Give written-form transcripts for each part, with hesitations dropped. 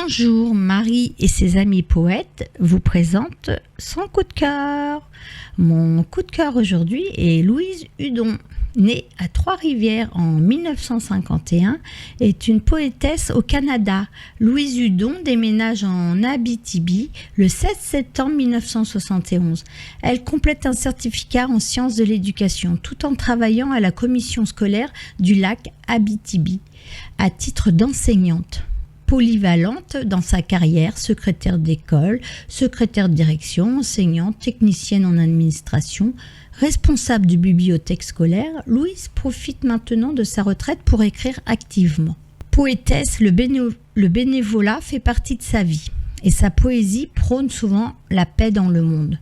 Bonjour, Marie et ses amis poètes vous présentent son coup de cœur. Mon coup de cœur aujourd'hui est Louise Hudon. Née à Trois-Rivières en 1951, est une poétesse au Canada. Louise Hudon déménage en Abitibi le 16 septembre 1971. Elle complète un certificat en sciences de l'éducation tout en travaillant à la commission scolaire du lac Abitibi à titre d'enseignante. Polyvalente dans sa carrière, secrétaire d'école, secrétaire de direction, enseignante, technicienne en administration, responsable de bibliothèque scolaire, Louise profite maintenant de sa retraite pour écrire activement. Poétesse, le bénévolat fait partie de sa vie et sa poésie prône souvent la paix dans le monde.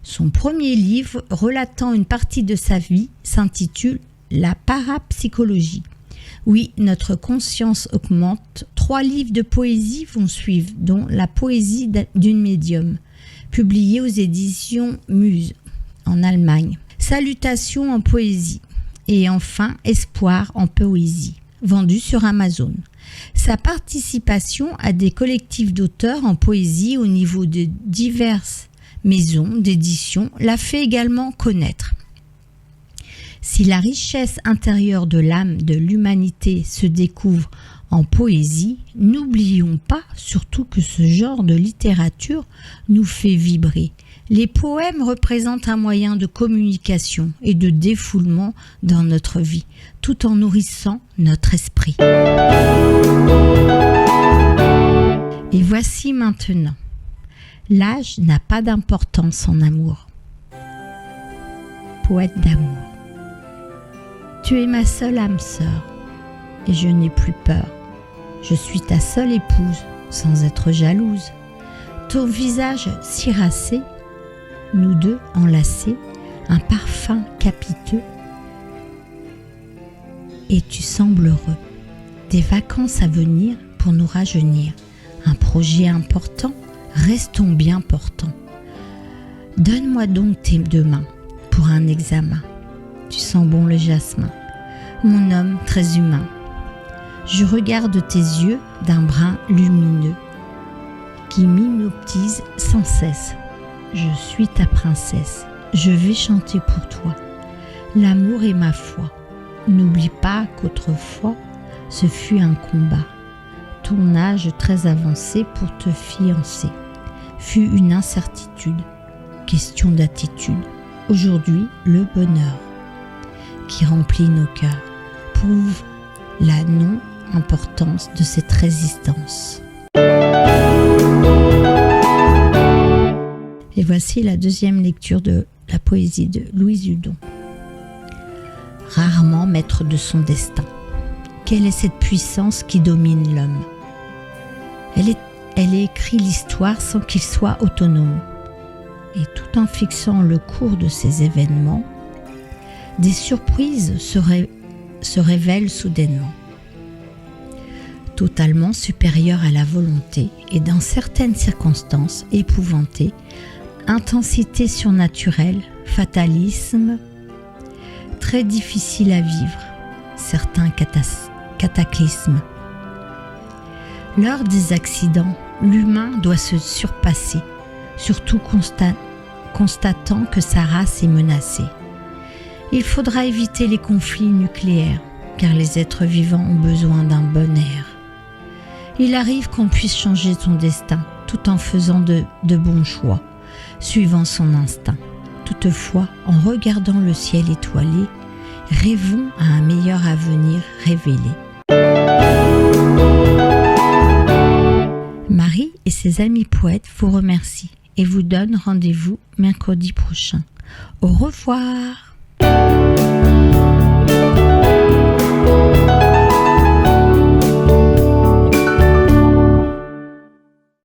Son premier livre, relatant une partie de sa vie, s'intitule « La parapsychologie ». Oui, notre conscience augmente. 3 livres de poésie vont suivre, dont La poésie d'une médium, publié aux éditions Muse, en Allemagne. Salutations en poésie. Et enfin, Espoir en poésie, vendu sur Amazon. Sa participation à des collectifs d'auteurs en poésie au niveau de diverses maisons d'édition l'a fait également connaître. Si la richesse intérieure de l'âme de l'humanité se découvre en poésie, n'oublions pas surtout que ce genre de littérature nous fait vibrer. Les poèmes représentent un moyen de communication et de défoulement dans notre vie, tout en nourrissant notre esprit. Et voici maintenant. L'âge n'a pas d'importance en amour. Poète d'amour. Tu es ma seule âme sœur, et je n'ai plus peur. Je suis ta seule épouse, sans être jalouse. Ton visage ciracé, nous deux enlacés, un parfum capiteux. Et tu sembles heureux. Des vacances à venir pour nous rajeunir. Un projet important, restons bien portants. Donne-moi donc tes 2 mains pour un examen. Tu sens bon le jasmin, mon homme très humain. Je regarde tes yeux d'un brun lumineux qui m'hypnotise sans cesse. Je suis ta princesse, je vais chanter pour toi. L'amour est ma foi. N'oublie pas qu'autrefois, ce fut un combat. Ton âge très avancé pour te fiancer fut une incertitude, question d'attitude. Aujourd'hui, le bonheur qui remplit nos cœurs prouve la non-importance de cette résistance. Et voici la deuxième lecture de la poésie de Louise Hudon. Rarement maître de son destin. Quelle est cette puissance qui domine l'homme ? Elle écrit l'histoire sans qu'il soit autonome. Et tout en fixant le cours de ces événements, des surprises se révèlent soudainement. Totalement supérieure à la volonté et dans certaines circonstances épouvantées, intensité surnaturelle, fatalisme, très difficile à vivre, certains cataclysmes. Lors des accidents, l'humain doit se surpasser, surtout constatant que sa race est menacée. Il faudra éviter les conflits nucléaires, car les êtres vivants ont besoin d'un bon air. Il arrive qu'on puisse changer son destin, tout en faisant de bons choix, suivant son instinct. Toutefois, en regardant le ciel étoilé, rêvons à un meilleur avenir révélé. Marie et ses amis poètes vous remercient et vous donnent rendez-vous mercredi prochain. Au revoir.